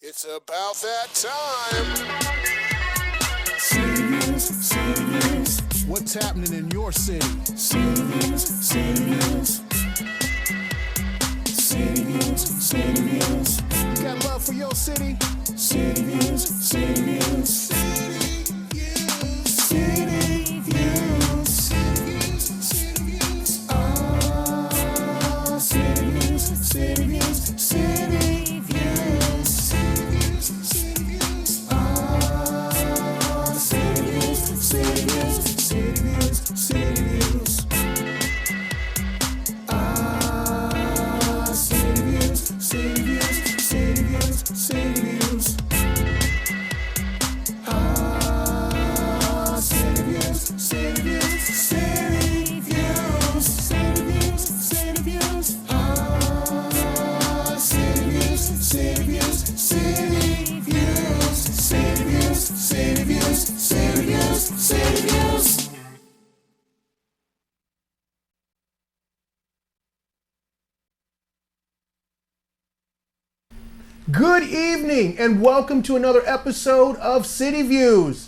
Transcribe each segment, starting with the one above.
It's about that time. City Views, City Views, What's happening in your city? City Views, City Views, City Views, City Views, You got love for your city? City Views, City Views, City Views, oh, City Views, City Views, City Views. Good evening and welcome to another episode of City Views.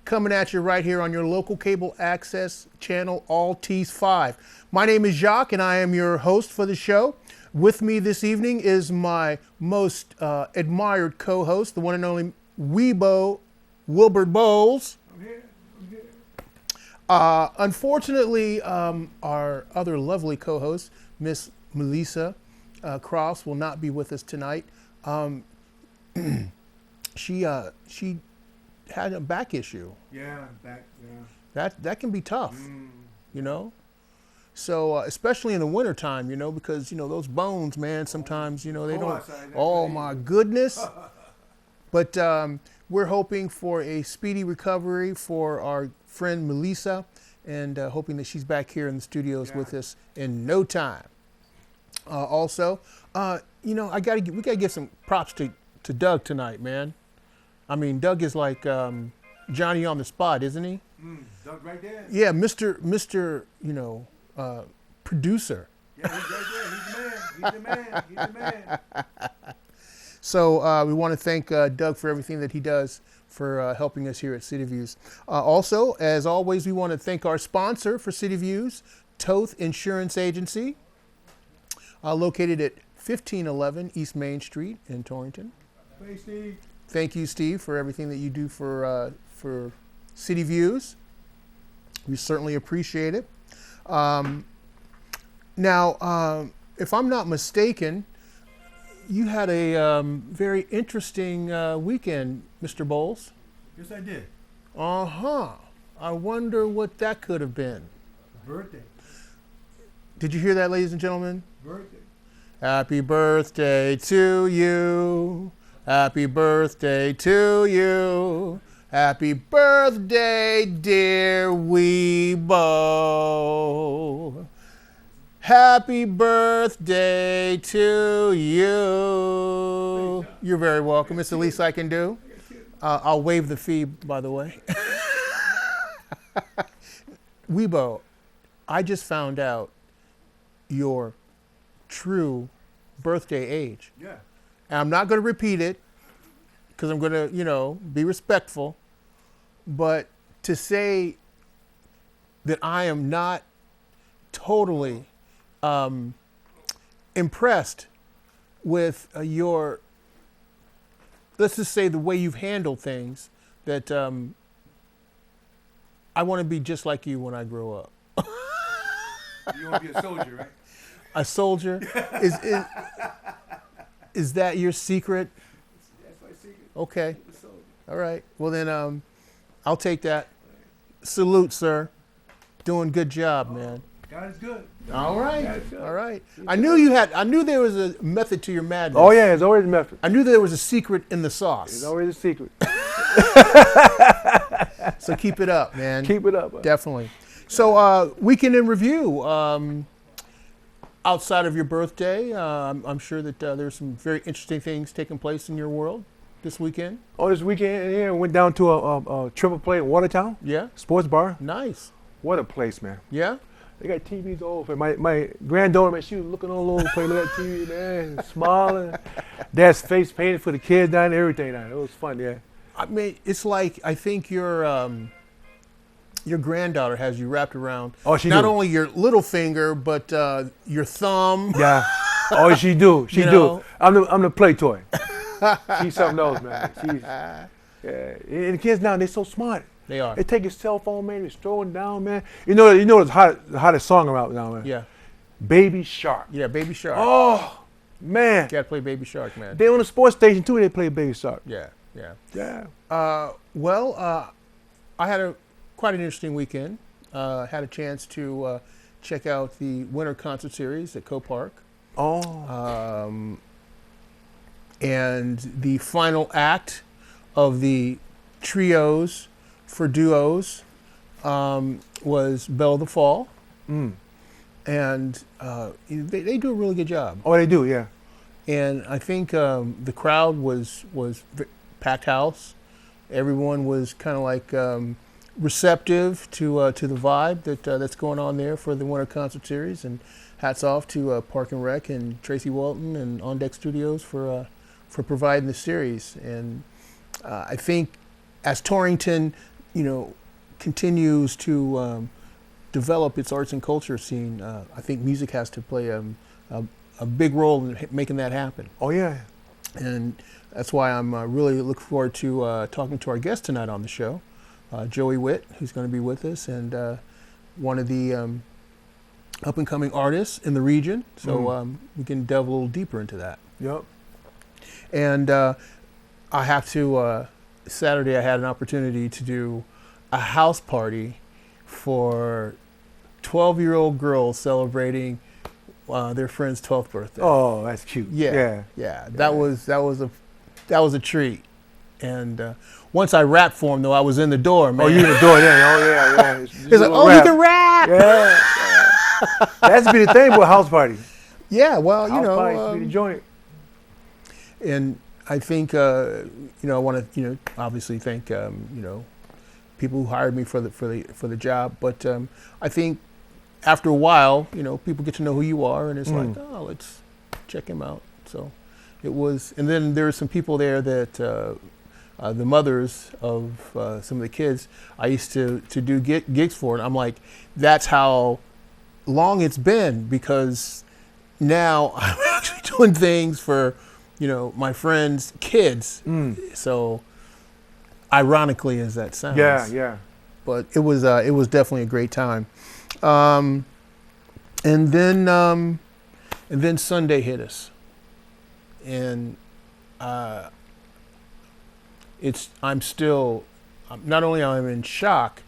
Coming at you right here on your local cable access channel, Altice 5. My name is Jacques and I am your host for the show. With me this evening is my most admired co-host, the one and only Weebo Wilbert Bowles. I'm here. Unfortunately, our other lovely co-host, Miss Melissa Cross, will not be with us tonight. She had a back issue. Yeah, back. Yeah. That can be tough, you know. So especially in the wintertime, you know, because you know those bones, man. Sometimes you know they don't. Oh my goodness! But we're hoping for a speedy recovery for our friend Melissa, and hoping that she's back here in the studios with us in no time. Also, you know, we gotta give some props to Doug tonight, man. I mean, Doug is like Johnny on the spot, isn't he? Doug right there. Yeah, Mr. You know, producer. Yeah, he's right there. He's the man. So we want to thank Doug for everything that he does for helping us here at City Views. Also, as always, we want to thank our sponsor for City Views, Toth Insurance Agency, located at 1511 East Main Street in Torrington. Hey, Steve. Thank you, Steve, for everything that you do for City Views. We certainly appreciate it. Now, if I'm not mistaken, you had a very interesting weekend, Mr. Bowles. Yes, I did. Uh-huh. I wonder what that could have been. Birthday. Did you hear that, ladies and gentlemen? Birthday. Happy birthday to you. Happy birthday to you. Happy birthday, dear Weebo. Happy birthday to you. You're very welcome. It's the least I can do. I'll waive the fee, by the way. Weebo, I just found out your true birthday age. Yeah. And I'm not going to repeat it because I'm going to, you know, be respectful. But to say that I am not totally impressed with your, let's just say the way you've handled things, that I want to be just like you when I grow up. You want to be a soldier, right? A soldier? Is that your secret? That's my secret. Okay. A soldier. All right. Well then, I'll take that. Salute, sir. Doing good job, man. God is good. All right. God is good. All right. I knew there was a method to your madness. Oh yeah, it's always a method. I knew there was a secret in the It's sauce. always a secret. So keep it up, man. Keep it up. Definitely. So weekend in review. Outside of your birthday, I'm sure that there's some very interesting things taking place in your world this weekend. Oh, this weekend here, went down to a triple play in Watertown. Yeah. Sports bar. Nice. What a place, man. Yeah. They got TVs all over. My granddaughter, man, she was looking all over the place, looking at TV, man, smiling. Dad's face painted for the kids down there, everything down there. It was fun, yeah. I mean, it's like, I think your granddaughter has you wrapped around not only your little finger, but your thumb. Yeah. Oh, she do. She You do. know? I'm the play toy. She's something else, man. Yeah. And the kids now, they're so smart. They are. They take your cell phone, man, they throw it down, man. You know the hottest song around now, man. Yeah. Baby Shark. Yeah, Baby Shark. Oh, man. You got to play Baby Shark, man. They on the sports station, too, they play Baby Shark. Yeah, yeah. Yeah. Well, I had quite an interesting weekend. Had a chance to check out the Winter Concert Series at Co-Park. Oh. And the final act of the trios for duos was Belle of the Fall. Mm. And they do a really good job. Oh, they do, yeah. And I think the crowd was packed house. Everyone was kind of like receptive to the vibe that's going on there for the Winter Concert Series. And hats off to Park and Rec and Tracy Walton and On Deck Studios for providing the series. And I think as Torrington, continues to develop its arts and culture scene, I think music has to play a big role in making that happen. Oh, yeah. And that's why I'm really looking forward to talking to our guest tonight on the show, Joey Witt, who's going to be with us, and one of the up-and-coming artists in the region. So we can delve a little deeper into that. Yep. And I have to, Saturday I had an opportunity to do a house party for 12-year-old girls celebrating their friend's 12th birthday. Oh, that's cute. Yeah. That was a treat. And once I rapped for him, though, I was in the door, man. Oh, you in the door then? Oh, yeah. He's like, oh, you can rap. Yeah. That's be the thing with a house party. Yeah, well, House party be the joint. And I think, I want to, obviously thank, people who hired me for the job. But I think after a while, people get to know who you are, and it's like, oh, let's check him out. So it was, and then there were some people there that the mothers of some of the kids I used to do gigs for, and I'm like, that's how long it's been, because now I'm actually doing things for my friends' kids. So ironically as that sounds. Yeah. But it was definitely a great time. And then Sunday hit us. And I'm still, not only am I in shock,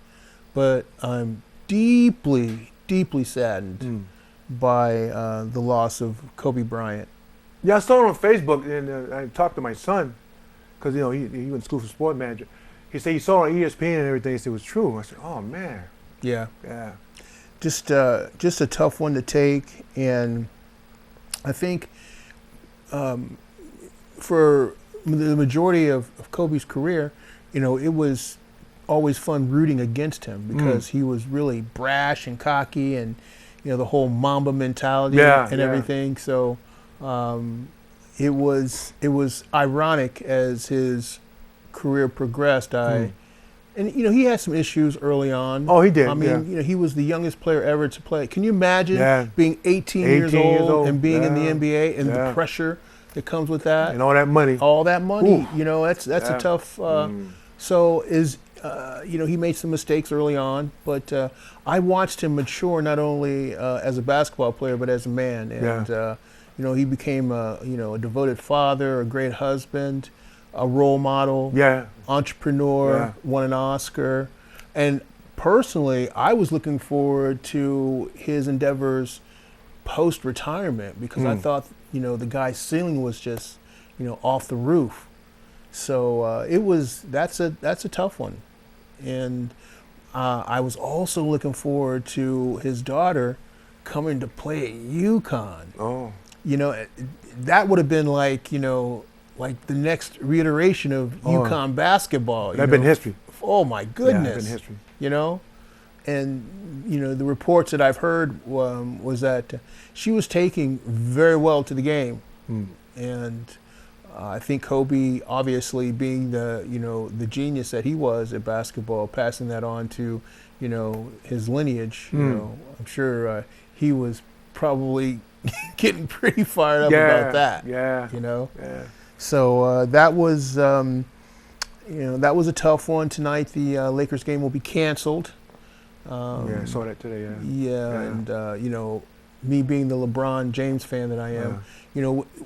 but I'm deeply, deeply saddened by the loss of Kobe Bryant. Yeah, I saw it on Facebook, and I talked to my son, because he went to school for sport manager. He said he saw it on ESPN and everything. He said it was true. I said, oh man. Yeah. Yeah. Just a tough one to take, and I think for the majority of Kobe's career, it was always fun rooting against him, because he was really brash and cocky, and the whole Mamba mentality and everything. So it was ironic as his career progressed. And he had some issues early on. Oh, he did. I mean, he was the youngest player ever to play. Can you imagine being 18 years old and being in the NBA and the pressure that comes with that? And all that money. That's a tough. So he made some mistakes early on, but I watched him mature not only as a basketball player but as a man, and he became a devoted father, a great husband, a role model, entrepreneur, won an Oscar. And personally, I was looking forward to his endeavors post-retirement, because I thought, the guy's ceiling was just, off the roof. So that's a tough one. And I was also looking forward to his daughter coming to play at UConn. Oh. That would have been like the next reiteration of UConn basketball. That'd been history. Oh my goodness. Yeah, been history. the reports that I've heard was that she was taking very well to the game, and I think Kobe, obviously being the genius that he was at basketball, passing that on to his lineage. I'm sure he was probably getting pretty fired up about that. Yeah. Yeah. So that was that was a tough one tonight. The Lakers game will be canceled. I saw that today. Yeah, and me being the LeBron James fan that I am,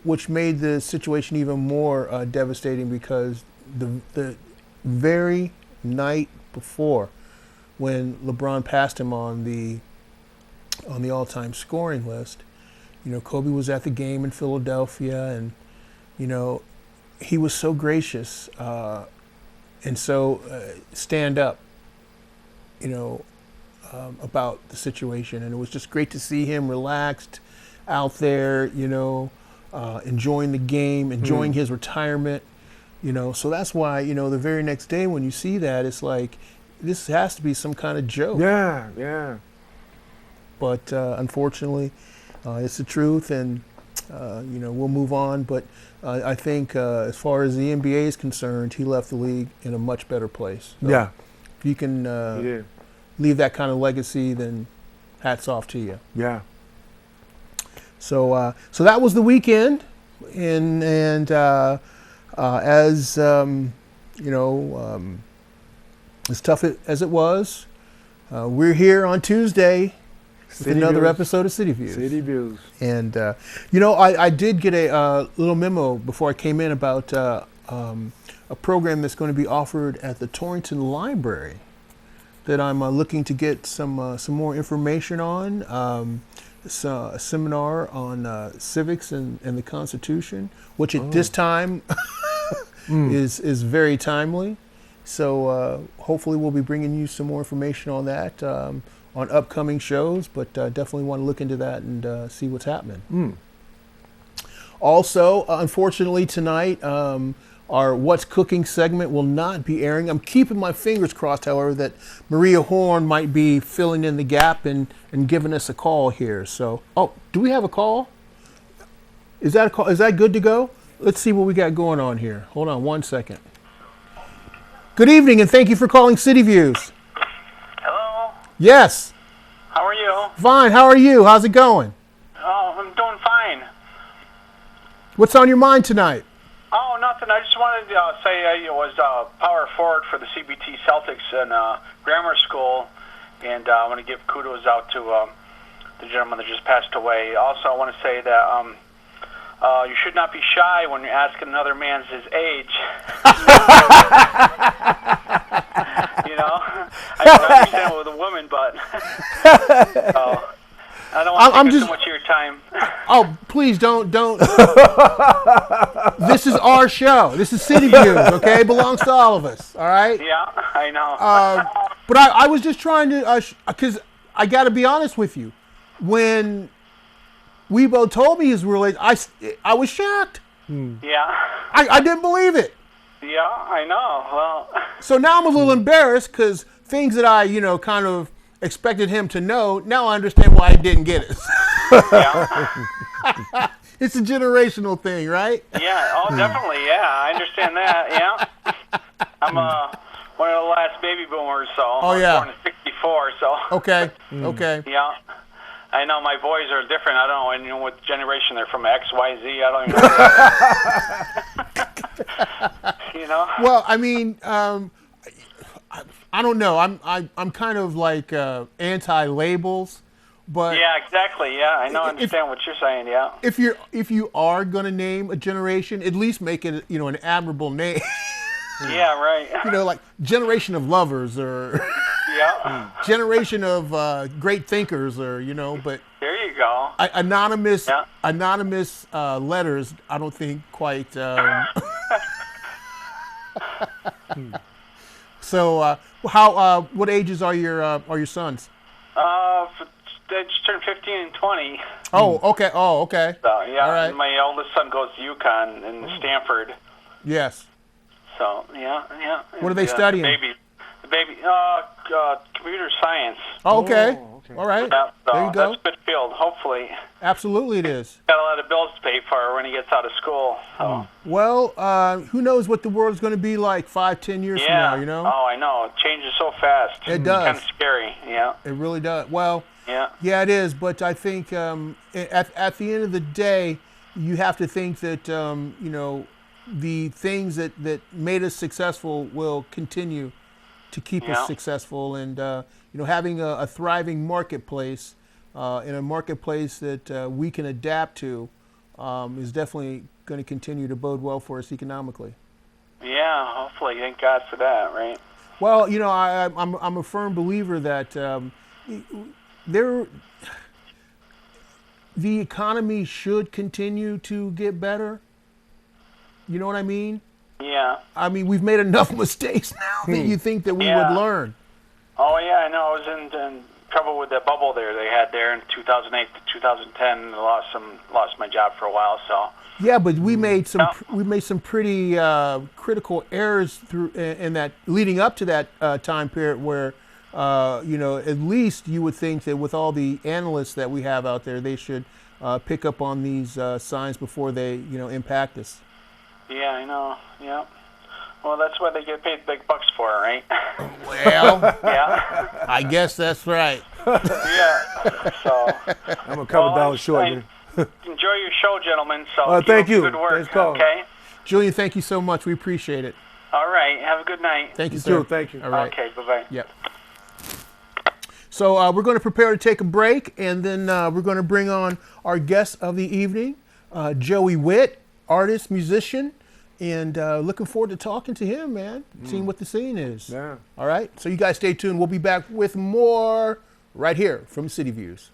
which made the situation even more devastating because the very night before, when LeBron passed him on the all-time scoring list, Kobe was at the game in Philadelphia, and he was so gracious and so stand up, about the situation, and it was just great to see him relaxed out there, enjoying the game, enjoying his retirement, So that's why, the very next day when you see that, it's like this has to be some kind of joke. Yeah. But unfortunately, it's the truth, and we'll move on. But I think as far as the NBA is concerned, he left the league in a much better place. So yeah. If you can leave that kind of legacy, then hats off to you. Yeah. So that was the weekend, and as as tough as it was, we're here on Tuesday with another episode of City Views. City Views. And I did get a little memo before I came in about a program that's going to be offered at the Torrington Library that I'm looking to get some more information on. It's a seminar on civics and the Constitution, which at this time is very timely. So hopefully we'll be bringing you some more information on that on upcoming shows, but definitely want to look into that and see what's happening. Also, unfortunately tonight, our What's Cooking segment will not be airing. I'm keeping my fingers crossed, however, that Maria Horn might be filling in the gap and giving us a call here. So, do we have a call? Is that a call? Is that good to go? Let's see what we got going on here. Hold on one second. Good evening, and thank you for calling City Views. Hello? Yes. How are you? Fine. How are you? How's it going? Oh, I'm doing fine. What's on your mind tonight? Oh, nothing. I just wanted to say I was power forward for the CBT Celtics in grammar school, and I want to give kudos out to the gentleman that just passed away. Also, I want to say that you should not be shy when you're asking another man's his age. I can understand it with a woman, but I don't want to take up too much of your time. Oh, please don't. This is our show. This is City Views, okay? It belongs to all of us, all right? Yeah, I know. But I was just trying to, because I got to be honest with you. When Weibo told me his relation, I was shocked. Yeah. I didn't believe it. Yeah, I know. Well. So now I'm a little embarrassed because things that I, kind of expected him to know, now I understand why I didn't get it. Yeah. It's a generational thing, right? Yeah, definitely, yeah. I understand that, yeah. I'm one of the last baby boomers, so I was born in 64, so. Okay, okay. Yeah. I know my boys are different. I don't know what generation they're from, X, Y, Z. I don't even know. Well, I mean, I don't know. I'm kind of like anti-labels, but yeah, exactly. Yeah, I understand what you're saying. Yeah. If you are gonna name a generation, at least make it an admirable name. Yeah, right. Like generation of lovers or generation of great thinkers or but there you go. Anonymous letters. I don't think quite. So how what ages are your sons? They just turned 15 and 20. Oh, okay. So yeah, all right. And my oldest son goes to UConn and Stanford. Yes. So yeah. What are they studying? The baby, computer science. Oh, okay. Oh, okay. All right. Yeah, so There you go. that's a good field. Hopefully, Absolutely, it is. got a lot of bills to pay for when he gets out of school. So. Well, who knows what the world is going to be like 5-10 years from now? You know. Oh, I know. It changes so fast. It does. It's kind of scary. Yeah. It really does. Well. Yeah. Yeah, it is. But I think at the end of the day, you have to think that you know, the things that made us successful will continue to keep us successful, and you know, having a thriving marketplace in a marketplace that we can adapt to is definitely going to continue to bode well for us economically. Yeah, hopefully. Thank God for that, right? Well, you know, I'm a firm believer that the economy should continue to get better. You know what I mean? Yeah. I mean, we've made enough mistakes now that you think that we would learn. Oh, yeah, I know. I was in trouble with that bubble there they had there in 2008 to 2010. Lost my job for a while, so. Yeah, but we made some pretty critical errors through in that leading up to that time period where you know, at least you would think that with all the analysts that we have out there, they should pick up on these signs before they, you know, impact us. Yeah, I know. Yeah. Well, that's what they get paid big bucks for, right? Well, Yeah. I guess that's right. Yeah. So. I'm a couple dollars short. Enjoy your show, gentlemen. So. Thank you. Good work. Thanks, Carl. Okay. Julian, thank you so much. We appreciate it. All right. Have a good night. Thank you, You sir. too. Thank you. All right. Okay. Bye-bye. Yep. So we're going to prepare to take a break, and then we're going to bring on our guest of the evening, Joey Witt, artist, musician, and looking forward to talking to him, man, seeing what the scene is. Yeah. All right, so you guys stay tuned. We'll be back with more right here from City Views.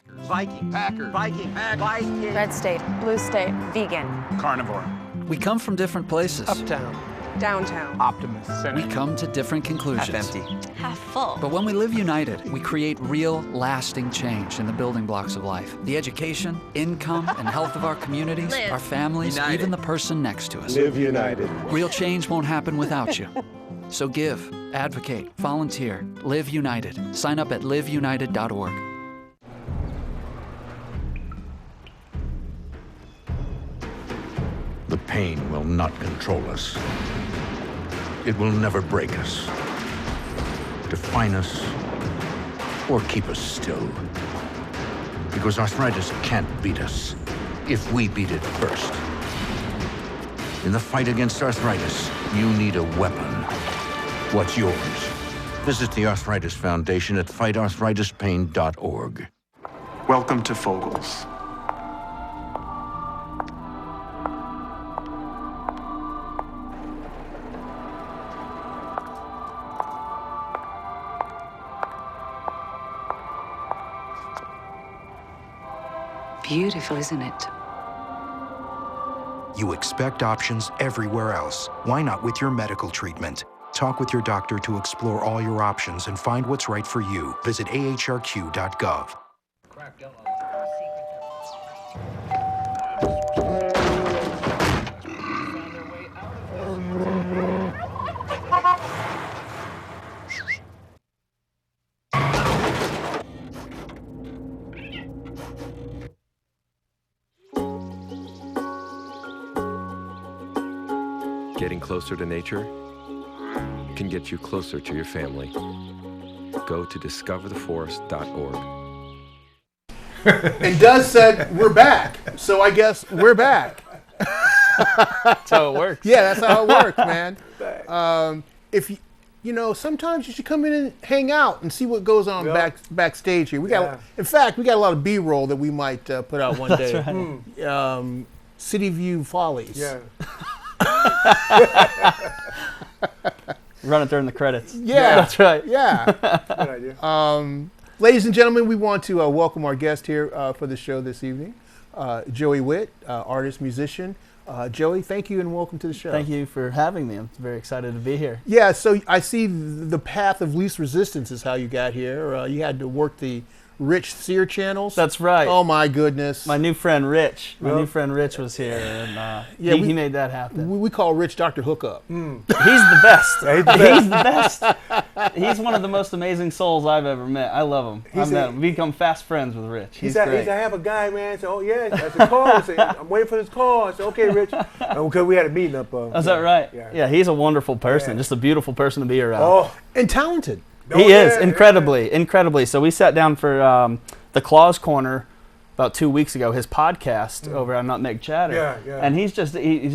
Viking, Packers, Viking, Viking. Red state, blue state, vegan, Carnivore. We come from different places. Uptown. downtown. Optimist. We come to different conclusions. Half empty. Half full. But when we live united, we create real, lasting change in the building blocks of life. The education, income, and health of our communities, Live our families, united. even the person next to us. Live united. Real change won't happen without you. So give, advocate, volunteer, live united. Sign up at liveunited.org. The pain will not control us. It will never break us, define us, or keep us still. Because arthritis can't beat us if we beat it first. In the fight against arthritis, you need a weapon. What's yours? Visit the Arthritis Foundation at fightarthritispain.org. Welcome to Fogels. Beautiful, isn't it? You expect options everywhere else. Why not with your medical treatment? Talk with your doctor to explore all your options and find what's right for you. Visit ahrq.gov. Getting closer to nature can get you closer to your family. Go to discovertheforest.org. And Duz said, we're back. So I guess we're back. That's how it works. Yeah, that's how it works, man. If you know, sometimes you should come in and hang out and see what goes on backstage here. We got, in fact, we got a lot of B-roll that we might put out one day. Right. City View Follies. Yeah. Run it during the credits. Yeah, that's right. Yeah. Good idea. Ladies and gentlemen, we want to welcome our guest here for the show this evening, Joey Witt, artist, musician. Joey, thank you and welcome to the show. Thank you for having me. I'm very excited to be here. Yeah, so I see the path of least resistance is how you got here. You had to work the Rich Sear channels. That's right. Oh my goodness. My new friend Rich. My new friend Rich was here, and he made that happen. We call Rich Dr. Hookup. He's the best. He's the best. He's one of the most amazing souls I've ever met. I love him. I've met him. We become fast friends with Rich. He's great. He said, I have a guy, man. I said, oh, yeah. I said, call. I said, I'm waiting for this call. I said, okay, Rich. Because we had a meeting up. Is that right? Yeah, he's a wonderful person. Just a beautiful person to be around. Oh, and talented. He is, incredibly. So we sat down for the Claus Corner about 2 weeks ago, his podcast over on Nutmeg Chatter. And he's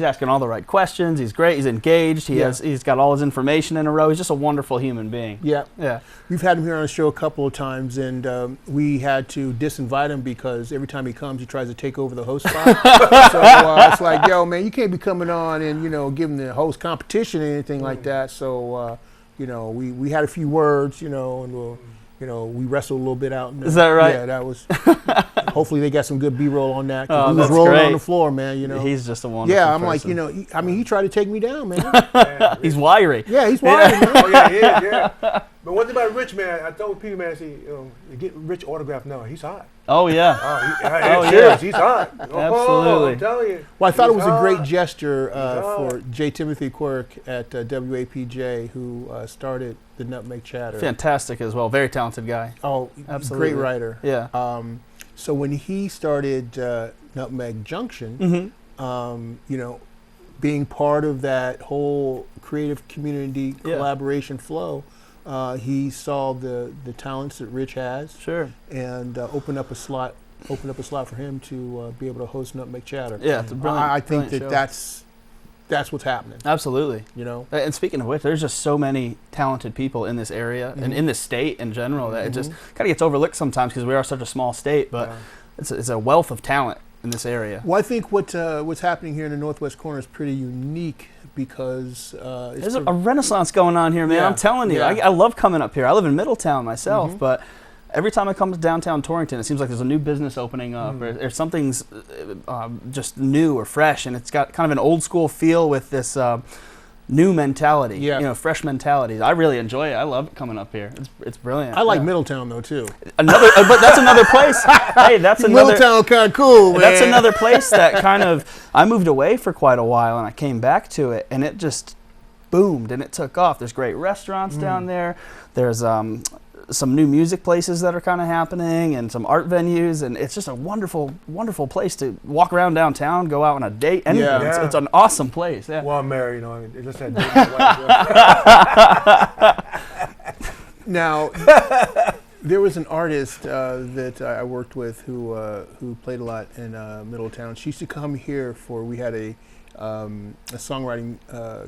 asking all the right questions. He's great. He's engaged. He's got all his information in a row. He's just a wonderful human being. Yeah. We've had him here on the show a couple of times, and we had to disinvite him because every time he comes, he tries to take over the host spot. So it's like, yo, man, you can't be coming on and, giving the host competition or anything like that. So, we had a few words, and we wrestled a little bit out. Is that right? Yeah, that was. Hopefully they got some good B-roll on that. Oh, he was rolling on the floor, man. He's just a wonderful person. Like, he tried to take me down, man. He's wiry. Yeah, he's wiry, man. Oh, yeah, he is, yeah. But one thing about Rich, man, I told people, man, you get Rich autograph now. He's hot. Oh, yeah. He's hot. Absolutely. I'm telling you. Well, I thought it was a great gesture for J. Timothy Quirk at WAPJ, who started the Nutmeg Chatter. Fantastic as well. Very talented guy. Oh, absolutely. Great writer. Yeah. So when he started Nutmeg Junction, being part of that whole creative community collaboration flow, he saw the talents that Rich has. Sure. And opened up a slot for him to be able to host Nutmeg Chatter. Yeah, it's a brilliant. I think that's what's happening. Absolutely. And speaking of which, there's just so many talented people in this area and in this state in general that it just kind of gets overlooked sometimes because we are such a small state, but it's a wealth of talent in this area. Well, I think what's happening here in the Northwest Corner is pretty unique because there's a renaissance going on here, man. Yeah. I'm telling you, I love coming up here. I live in Middletown myself, but every time I come to downtown Torrington, it seems like there's a new business opening up, or something's just new or fresh, and it's got kind of an old school feel with this new mentality, fresh mentality. I really enjoy it. I love it coming up here. It's brilliant. I like Middletown though too. But that's another place. Hey, that's another Middletown kind of cool, man. That's another place that kind of I moved away for quite a while, and I came back to it, and it just boomed and it took off. There's great restaurants down there. There's some new music places that are kind of happening and some art venues, and it's just a wonderful, wonderful place to walk around downtown, go out on a date. It's an awesome place. Yeah. Well, I'm married, just that date. Now, there was an artist that I worked with who played a lot in Middletown. She used to come here we had a songwriting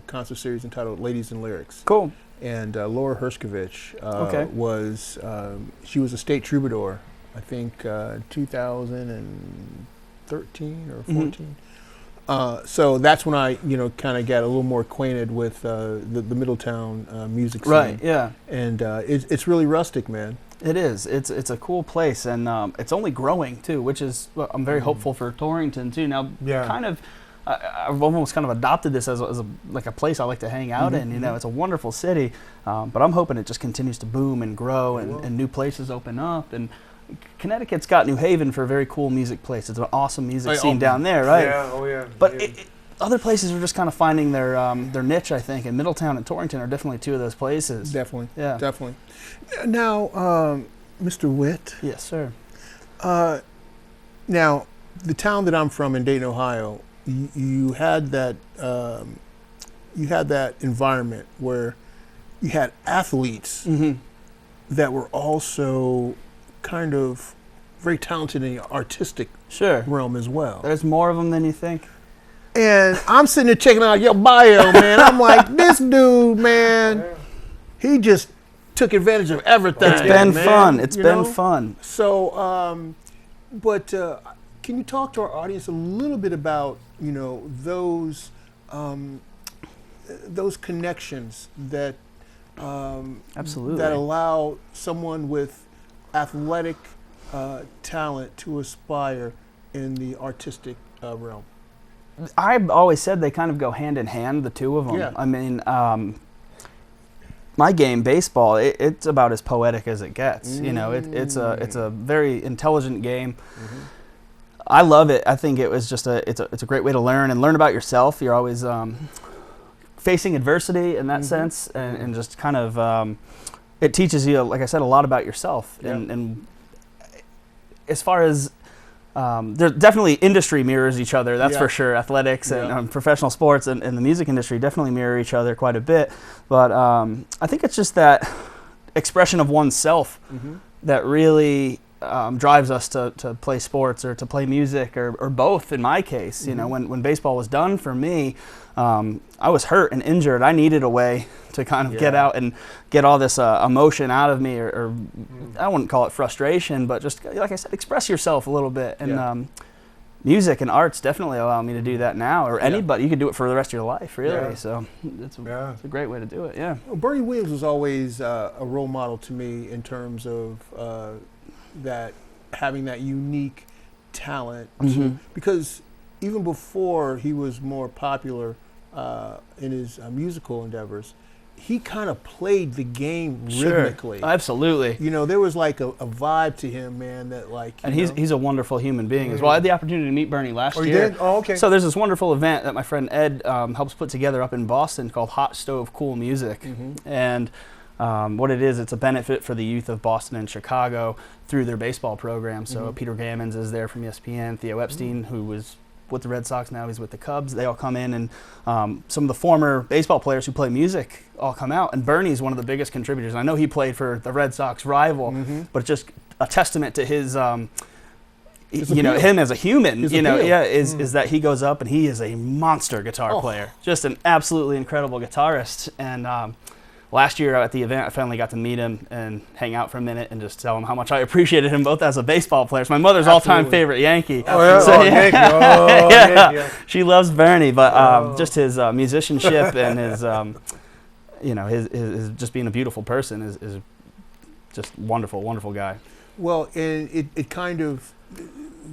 concert series entitled Ladies and Lyrics. Cool. And Laura Herskovich she was a state troubadour, I think 2013 or 14. So that's when I, kind of got a little more acquainted with the Middletown music scene. Right, yeah. And it's really rustic, man. It is. It's a cool place, and it's only growing too, which is I'm very hopeful for Torrington too. Now, kind of. I've almost kind of adopted this as a place I like to hang out in. It's a wonderful city, but I'm hoping it just continues to boom and grow and new places open up. And Connecticut's got New Haven for a very cool music place. It's an awesome music scene down there, right? Yeah, oh yeah. But other places are just kind of finding their niche, I think. And Middletown and Torrington are definitely two of those places. Definitely. Yeah. Definitely. Now, Mr. Witt. Yes, sir. Now, the town that I'm from in Dayton, Ohio, you had that environment where you had athletes that were also kind of very talented in the artistic realm as well. There's more of them than you think. And I'm sitting there checking out your bio, man. I'm like, this dude, man, he just took advantage of everything. It's been fun. It's been fun. So, can you talk to our audience a little bit about, those connections that absolutely that allow someone with athletic talent to aspire in the artistic realm? I've always said they kind of go hand in hand, the two of them. Yeah. I mean, my game, baseball, it's about as poetic as it gets. You know, it's a very intelligent game. I love it. I think it was just it's a great way to learn about yourself. You're always facing adversity in that sense, and just kind of it teaches you, like I said, a lot about yourself. And as far as there definitely industry mirrors each other, that's for sure. Athletics and professional sports and the music industry definitely mirror each other quite a bit. But I think it's just that expression of oneself that really drives us to play sports or to play music or both in my case. You know, when baseball was done for me, I was hurt and injured. I needed a way to kind of get out and get all this emotion out of me, or I wouldn't call it frustration, but just, like I said, express yourself a little bit. And music and arts definitely allow me to do that now, or anybody. You can do it for the rest of your life, really. So it's a great way to do it, Well, Bernie Williams was always a role model to me in terms of that having that unique talent. Because even before he was more popular in his musical endeavors, he kind of played the game rhythmically. Absolutely. You know, there was like a vibe to him, man, that like... And he's a wonderful human being as well. I had the opportunity to meet Bernie last year. You did? Oh, okay. So there's this wonderful event that my friend Ed helps put together up in Boston called Hot Stove Cool Music. And what it is, it's a benefit for the youth of Boston and Chicago through their baseball program. So Peter Gammons is there from ESPN, Theo Epstein, who was with the Red Sox, now he's with the Cubs. They all come in, and some of the former baseball players who play music all come out. And Bernie's one of the biggest contributors. I know he played for the Red Sox rival, but it's just a testament to his, him as a human. Is that he goes up and he is a monster guitar player, just an absolutely incredible guitarist. And last year at the event, I finally got to meet him and hang out for a minute and just tell him how much I appreciated him both as a baseball player. It's my mother's all-time favorite Yankee. Yankee. She loves Bernie, but just his musicianship and his, his just being a beautiful person is just wonderful, wonderful guy. Well, and it kind of,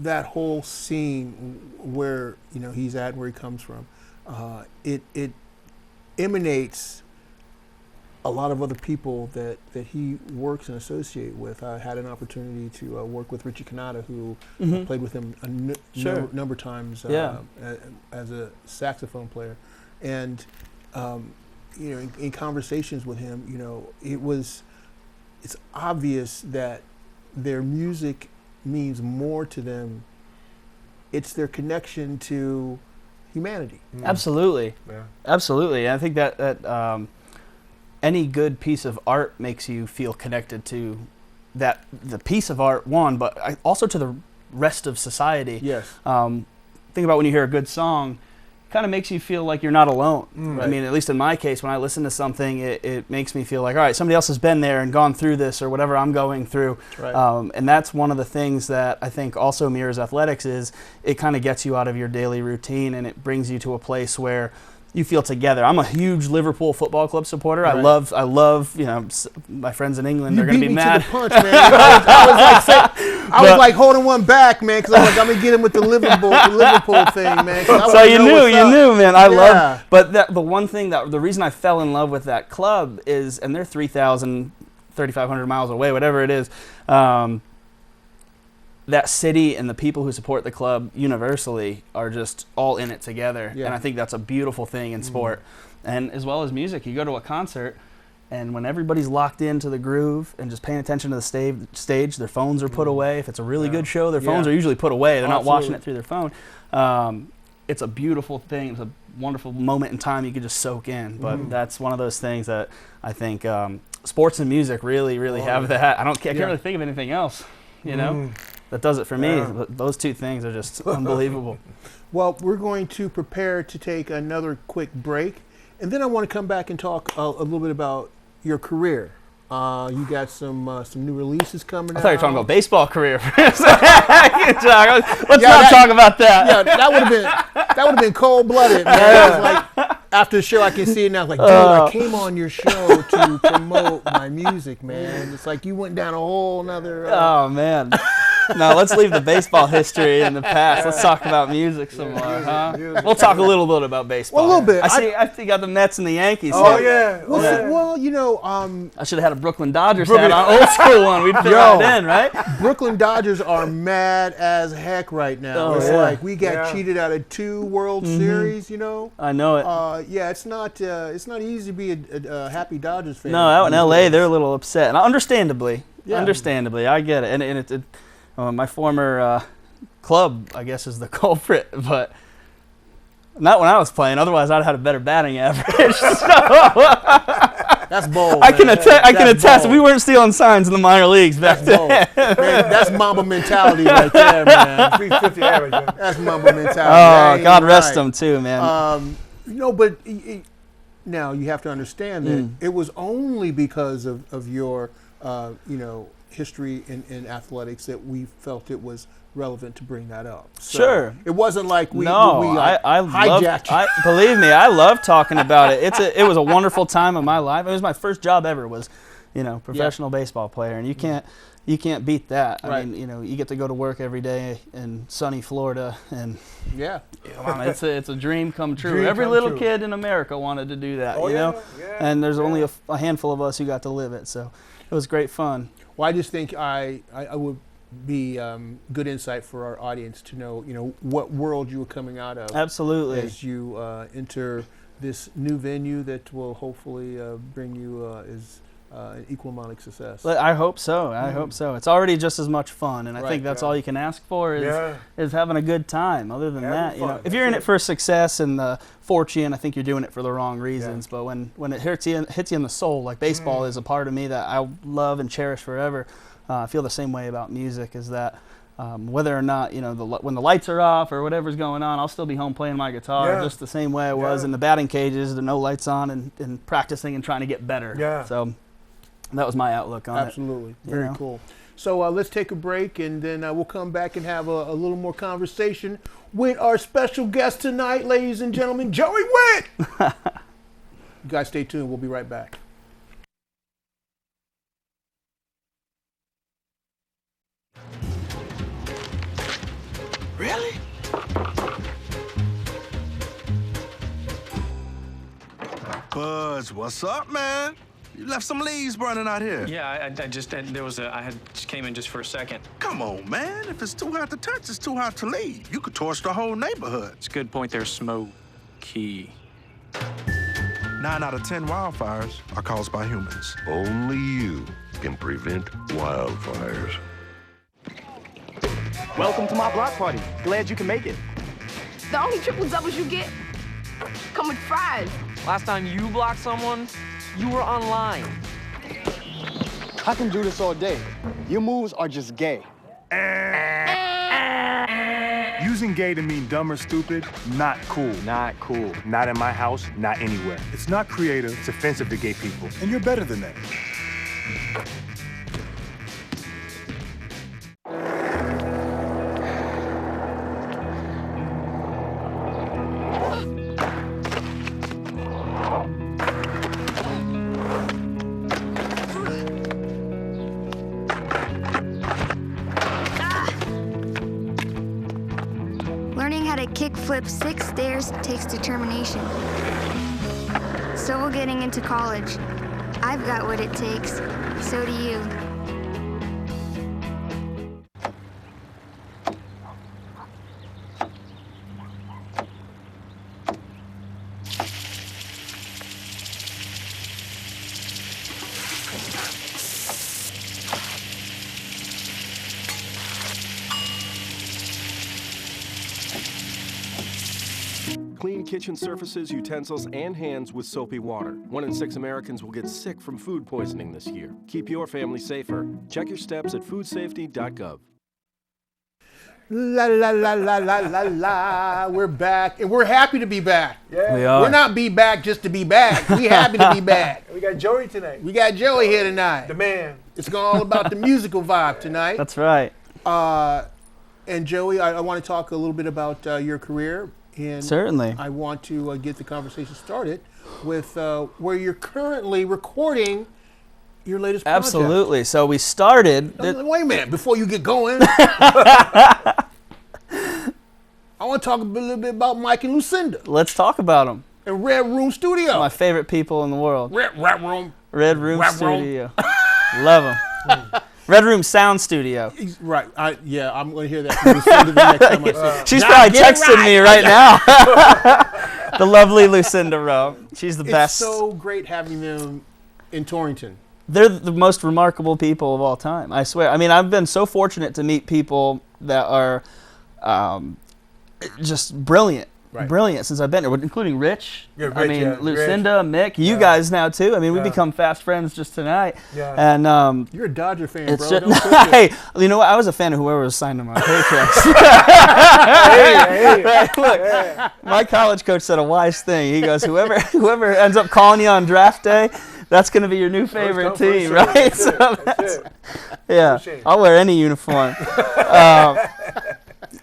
that whole scene where, he's at, where he comes from, it emanates a lot of other people that he works and associate with. I had an opportunity to work with Richie Kanata, who played with him a number of times as a saxophone player. And, in conversations with him, it's obvious that their music means more to them. It's their connection to humanity. Absolutely. Absolutely. And I think that any good piece of art makes you feel connected to the piece of art, but also to the rest of society. Yes. Think about when you hear a good song, it kind of makes you feel like you're not alone. Right. I mean, at least in my case, when I listen to something, it makes me feel like, all right, somebody else has been there and gone through this or whatever I'm going through. Right. And that's one of the things that I think also mirrors athletics is it kind of gets you out of your daily routine and it brings you to a place where you feel together. I'm a huge Liverpool Football Club supporter. Right. I love, my friends in England. They're going to be mad. You beat me to the punch, man. I was like holding one back, man, because I was like, I'm going to get him with the Liverpool thing, man. So you knew, man. I love. But the one thing the reason I fell in love with that club is, and they're 3,500 miles away, whatever it is. That city and the people who support the club universally are just all in it together. Yeah. And I think that's a beautiful thing in sport. And as well as music, you go to a concert and when everybody's locked into the groove and just paying attention to the stage, their phones are put away. If it's a really good show, their phones are usually put away. They're not watching it through their phone. It's a beautiful thing. It's a wonderful moment in time you can just soak in. But that's one of those things that I think sports and music really, really have that. I can't really think of anything else, that does it for me. Those two things are just unbelievable. Well, we're going to prepare to take another quick break, and then I want to come back and talk a little bit about your career. You got some new releases coming out. I thought you were talking about baseball career. Let's not talk about that. Yeah, that would have been cold blooded, man. It was like, after the show, I can see it now. It's like, dude, I came on your show to promote my music, man. It's like you went down a whole nother. Oh man. No, let's leave the baseball history in the past. Let's talk about music some more, huh? We'll talk a little bit about baseball. Well, a little bit. I think you got the Mets and the Yankees. Oh, here. yeah. Well, you know, I should have had a Brooklyn Dodgers hat on, old school one. We'd fit right in, right? Brooklyn Dodgers are mad as heck right now. It's like we got cheated out of 2 World Series, you know. I know it. Yeah, it's not easy to be a happy Dodgers fan. No, out in L.A., they're a little upset, and understandably. Yeah. Understandably, I get it. And my former club, I guess, is the culprit, but not when I was playing. Otherwise, I'd have had a better batting average. That's bold. I can attest. We weren't stealing signs in the minor leagues back then. Man, that's Mamba mentality right there, man. 350 average. Man. That's Mamba mentality. Oh, God rest them too, man. But now you have to understand that it was only because of your history in athletics that we felt it was relevant to bring that up. So sure. It wasn't like we hijacked you. Believe me, I love talking about it. It was a wonderful time of my life. It was my first job ever was, professional baseball player, and you can't beat that. Right. I mean, you get to go to work every day in sunny Florida, and it's a dream come true. Every little kid in America wanted to do that, Yeah. And there's only a handful of us who got to live it, so it was great fun. Well, I just think I would be good insight for our audience to know, what world you were coming out of. Absolutely. As you enter this new venue that will hopefully bring you an equal amount of success. I hope so. I hope so. It's already just as much fun, and I think that's all you can ask for is having a good time. Other than that, if you're in it for success and fortune, I think you're doing it for the wrong reasons. But when it hits you in the soul, like baseball is a part of me that I love and cherish forever. I feel the same way about music. Is that whether or not when the lights are off or whatever's going on, I'll still be home playing my guitar just the same way I was in the batting cages, the no lights on, and practicing and trying to get better. Yeah. So that was my outlook on it. Absolutely. Very cool. So let's take a break, and then we'll come back and have a little more conversation with our special guest tonight, ladies and gentlemen, Joey Witt. You guys stay tuned. We'll be right back. Really? Buzz, what's up, man? You left some leaves burning out here. Yeah, I just came in just for a second. Come on, man. If it's too hot to touch, it's too hot to leave. You could torch the whole neighborhood. It's a good point there, Smokey. 9 out of 10 wildfires are caused by humans. Only you can prevent wildfires. Welcome to my block party. Glad you can make it. The only triple doubles you get come with fries. Last time you blocked someone, you were online. I can do this all day. Your moves are just gay. Using gay to mean dumb or stupid, not cool. Not cool. Not in my house, not anywhere. It's not creative, it's offensive to gay people. And you're better than that. Learning how to kickflip 6 stairs takes determination. So will getting into college. I've got what it takes. So do you. Clean kitchen surfaces, utensils, and hands with soapy water. 1 in 6 Americans will get sick from food poisoning this year. Keep your family safer. Check your steps at foodsafety.gov. La la la la la la la. We're back, and we're happy to be back. Yeah. We are. We're not be back just to be back. We happy to be back. We got Joey tonight. We got Joey here tonight. The man. It's all about the musical vibe tonight. That's right. And Joey, I want to talk a little bit about your career. And certainly. I want to get the conversation started with where you're currently recording your latest project. Absolutely. So we started. Wait a minute, before you get going. I want to talk a little bit about Mike and Lucinda. Let's talk about them. And Red Room Studio. My favorite people in the world. Red Room. Red Room Studio. Love them. Red Room Sound Studio. Right. I'm going to hear that from Lucinda the next time I see her. She's probably texting me right now. The lovely Lucinda Rowe. She's the best. It's so great having them in Torrington. They're the most remarkable people of all time, I swear. I mean, I've been so fortunate to meet people that are just brilliant. Right. Brilliant since I've been here, including Rich. Rich, I mean, Lucinda, Mick, you guys now too. I mean, we become fast friends just tonight. Yeah. And you're a Dodger fan, bro. Hey, you know what? I was a fan of whoever was signing my paychecks. Look, my college coach said a wise thing. He goes, "Whoever ends up calling you on draft day, that's going to be your new favorite team, right?" So yeah, I'll wear any uniform.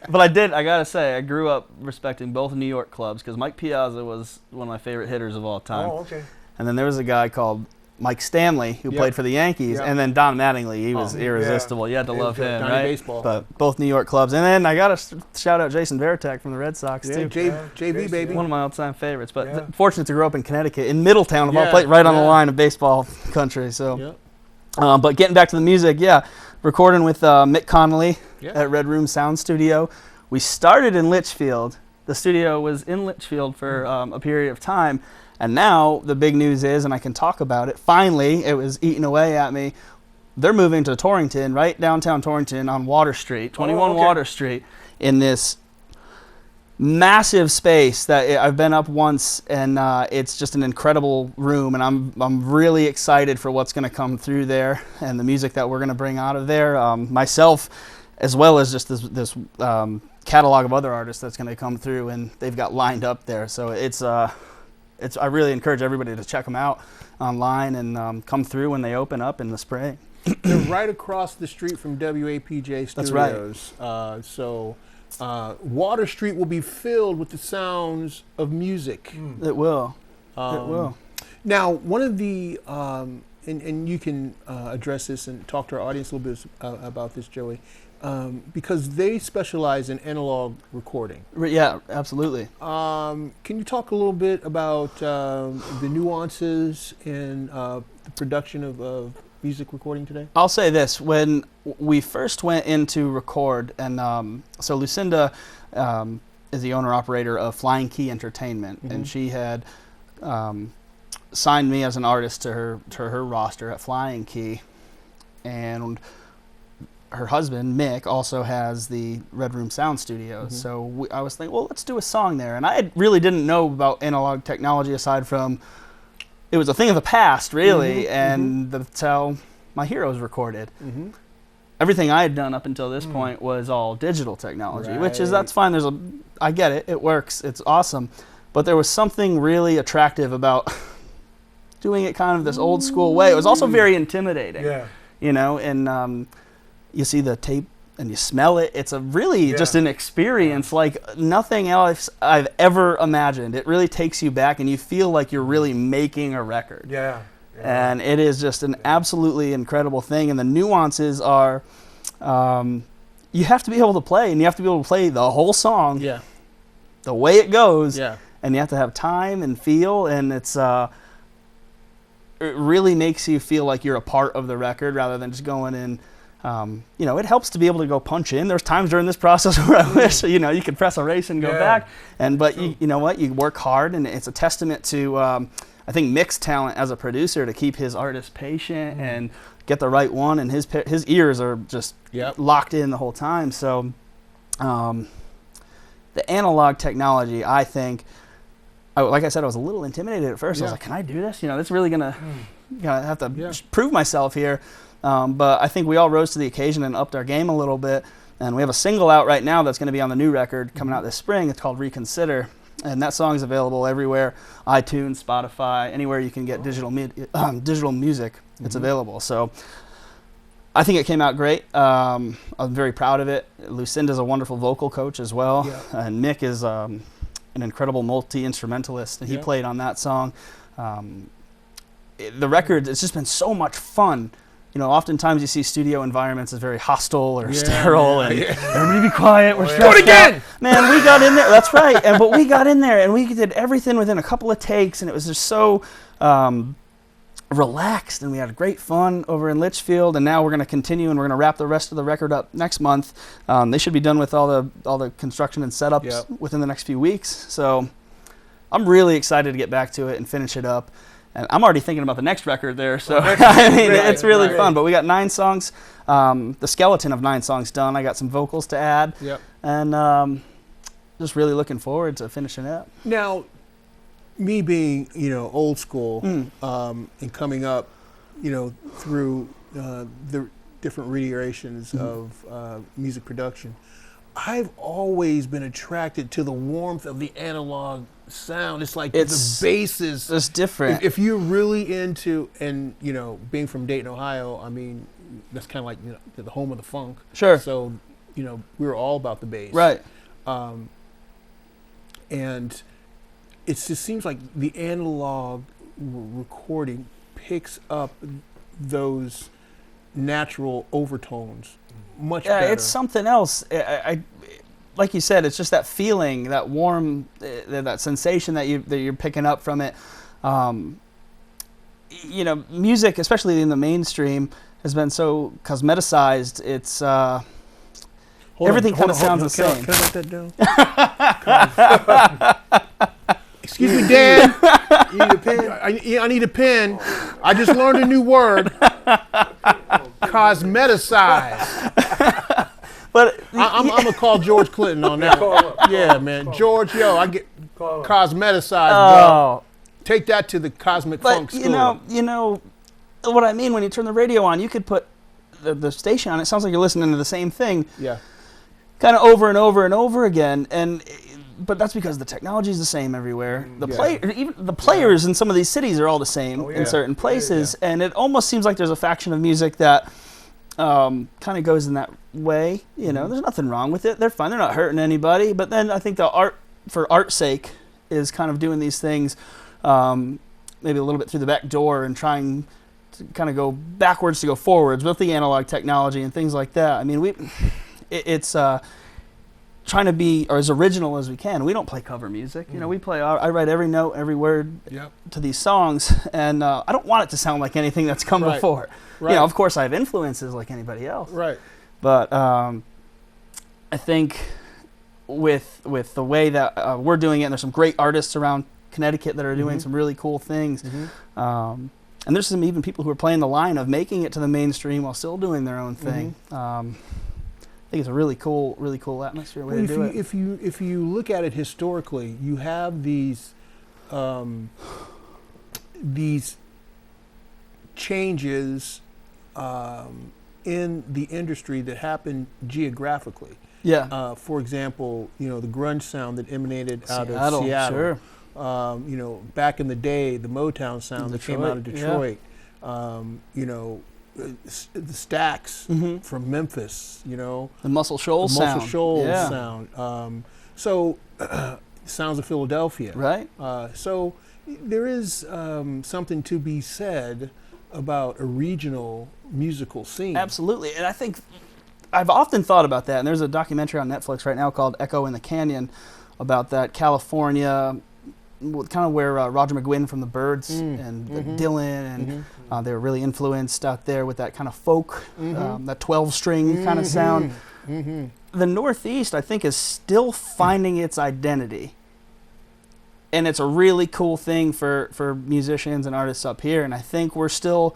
But I gotta say, I grew up respecting both New York clubs because Mike Piazza was one of my favorite hitters of all time. Oh, okay. And then there was a guy called Mike Stanley who played for the Yankees, and then Don Mattingly. He was irresistible. You had to love him, right? Baseball. But both New York clubs. And then I gotta shout out Jason Varitek from the Red Sox too. JV baby. One of my all-time favorites. But fortunate to grow up in Connecticut, in Middletown, of all places, right on the line of baseball country. So, but getting back to the music, recording with Mick Connolly at Red Room Sound Studio. We started in Litchfield. The studio was in Litchfield for a period of time. And now the big news is, and I can talk about it, finally, it was eating away at me. They're moving to Torrington, right downtown Torrington on Water Street, 21 Water Street, in this massive space that I've been up once, and it's just an incredible room, and I'm really excited for what's going to come through there and the music that we're going to bring out of there. Myself, as well as just this catalog of other artists that's going to come through, and they've got lined up there. So I really encourage everybody to check them out online and come through when they open up in the spring. They're right across the street from WAPJ Studios. That's right. So Water Street will be filled with the sounds of music. It will. It will. Now, one of the, and you can address this and talk to our audience a little bit about this, Joey, because they specialize in analog recording. Yeah, absolutely. Can you talk a little bit about the nuances in the production of music recording today? I'll say this. When we first went in to record, and so Lucinda is the owner-operator of Flying Key Entertainment, and she had signed me as an artist to her roster at Flying Key, and her husband, Mick, also has the Red Room Sound Studios. So I was thinking, well, let's do a song there. And I really didn't know about analog technology aside from, it was a thing of the past, really, and that's how my heroes recorded. Everything I had done up until this point was all digital technology, which is, that's fine. I get it. It works. It's awesome. But there was something really attractive about doing it kind of this old school way. It was also very intimidating, you know, and you see the tape and you smell it. It's a really just an experience like nothing else I've ever imagined. It really takes you back and you feel like you're really making a record. And it is just an absolutely incredible thing. And the nuances are, you have to be able to play, and you have to be able to play the whole song the way it goes. And you have to have time and feel, and it's it really makes you feel like you're a part of the record rather than just going in. You know, it helps to be able to go punch in. There's times during this process where I wish, you know, you could press erase and go back. But you know what? You work hard, and it's a testament to, I think, Mick's talent as a producer to keep his artist patient and get the right one. And his ears are just locked in the whole time. So the analog technology, I think, like I said, I was a little intimidated at first. I was like, can I do this? You know, it's really going to have to prove myself here. But I think we all rose to the occasion and upped our game a little bit. And we have a single out right now that's going to be on the new record coming out this spring. It's called Reconsider. And that song is available everywhere, iTunes, Spotify, anywhere you can get digital music, it's available. So I think it came out great. I'm very proud of it. Lucinda's a wonderful vocal coach as well. And Mick is an incredible multi-instrumentalist. And he played on that song. the record, it's just been so much fun. You know, oftentimes you see studio environments as very hostile or sterile, and everybody be quiet. We're stressed out. Man, we got in there. That's right. But we got in there and we did everything within a couple of takes, and it was just so relaxed, and we had great fun over in Litchfield. And now we're going to continue, and we're going to wrap the rest of the record up next month. They should be done with all the construction and setups within the next few weeks. So I'm really excited to get back to it and finish it up. And I'm already thinking about the next record there, so I mean, it's really fun. But we got 9 songs, the skeleton of 9 songs done. I got some vocals to add, and just really looking forward to finishing it up. Now, me being, old school and coming up, through the different reiterations of music production, I've always been attracted to the warmth of the analog sound. It's like the bass is it's different. If you're really into, and being from Dayton, Ohio, I mean, that's kind of like the home of the funk. Sure. So we were all about the bass. Right. And it just seems like the analog recording picks up those natural overtones much better. It's something else. I like you said, it's just that feeling, that warm, that sensation that you're picking up from it. Music, especially in the mainstream, has been so cosmeticized. It's everything kind of sounds the same. Can I write that down? Excuse me, Dan. You need a pen? I need a pen. I just learned a new word. Cosmeticized. But I'm gonna call George Clinton on that. Yeah, man, George, I get cosmeticized, bro. Take that to the cosmic funk school. You know what I mean when you turn the radio on. You could put the station on. It sounds like you're listening to the same thing. Yeah. Kind of over and over and over again, but that's because the technology is the same everywhere. Even the players in some of these cities are all the same in certain places, and it almost seems like there's a faction of music that kind of goes in that way. There's nothing wrong with it. They're fine. They're not hurting anybody. But then I think the art, for art's sake, is kind of doing these things maybe a little bit through the back door and trying to kind of go backwards to go forwards with the analog technology and things like that. I mean, it's trying to be as original as we can. We don't play cover music. We play. I write every note, every word to these songs, and I don't want it to sound like anything that's come before. Right. Of course, I have influences like anybody else. Right. But I think with the way that we're doing it, and there's some great artists around Connecticut that are doing some really cool things. And there's some even people who are playing the line of making it to the mainstream while still doing their own thing. I think it's a really cool atmosphere way to do it. If you look at it historically, you have these changes in the industry that happen geographically. Yeah. For example, the grunge sound that emanated out of Seattle. Sure. Back in the day, the Motown sound that came out of Detroit. The Stax from Memphis. The Muscle Shoals sound. So, sounds of Philadelphia. Right. So there is something to be said about a regional musical scene. Absolutely. And I think I've often thought about that. And there's a documentary on Netflix right now called Echo in the Canyon about that California, kind of where Roger McGuinn from the Byrds and Dylan, and they were really influenced out there with that kind of folk, that 12-string kind of sound. The Northeast, I think, is still finding its identity. And it's a really cool thing for musicians and artists up here. And I think we're still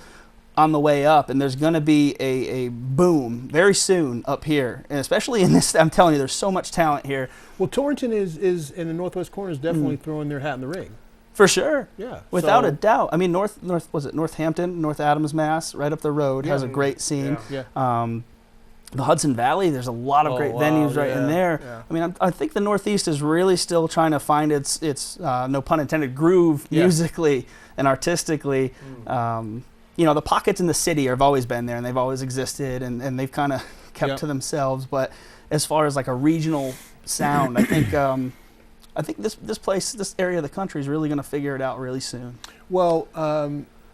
on the way up. And there's going to be a boom very soon up here. And especially in this, I'm telling you, there's so much talent here. Well, Torrington is in the Northwest corner is definitely throwing their hat in the ring. For sure. Yeah. Without a doubt. I mean, Northampton, North Adams, Mass, right up the road, has a great scene. Yeah. The Hudson Valley, there's a lot of great venues right in there. Yeah. I mean, I think the Northeast is really still trying to find its no pun intended, groove musically and artistically. The pockets in the city have always been there, and they've always existed, and they've kind of kept to themselves. But as far as like a regional sound, I think this area of the country is really going to figure it out really soon. Well,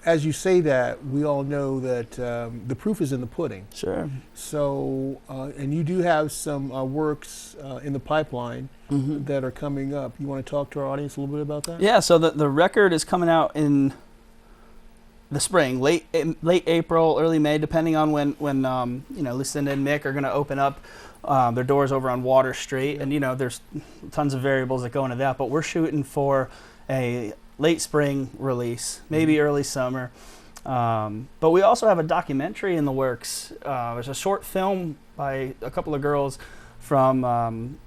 as you say that, we all know that the proof is in the pudding. Sure. So, and you do have some works in the pipeline that are coming up. You want to talk to our audience a little bit about that? Yeah, so the record is coming out in the spring, late April, early May, depending on when Lucinda and Mick are going to open up their doors over on Water Street. And, there's tons of variables that go into that, but we're shooting for a late spring release, maybe early summer. But we also have a documentary in the works. There's a short film by a couple of girls from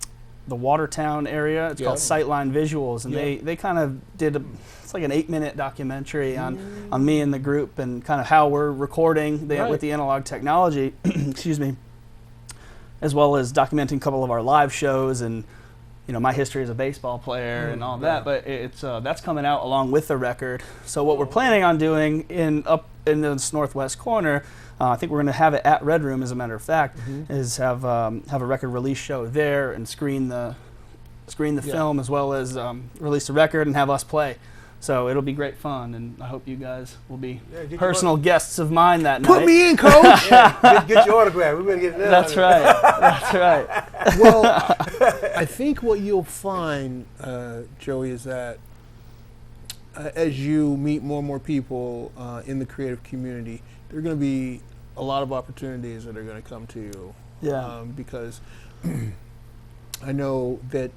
the Watertown area. It's called Sightline Visuals, and they kind of did it's like an 8-minute documentary on me and the group and kind of how we're recording with the analog technology, excuse me, as well as documenting a couple of our live shows and my history as a baseball player and all that. But it's that's coming out along with the record. So what we're planning on doing up in this northwest corner, I think we're going to have it at Red Room, as a matter of fact, is have a record release show there and screen the film as well as release the record and have us play. So it'll be great fun, and I hope you guys will be personal guests of mine that night. Put me in, Coach! Get your autograph. We better get that. That's right. That's right. Well, I think what you'll find, Joey, is that as you meet more and more people in the creative community, there are going to be a lot of opportunities that are going to come to you. Yeah. Because I know that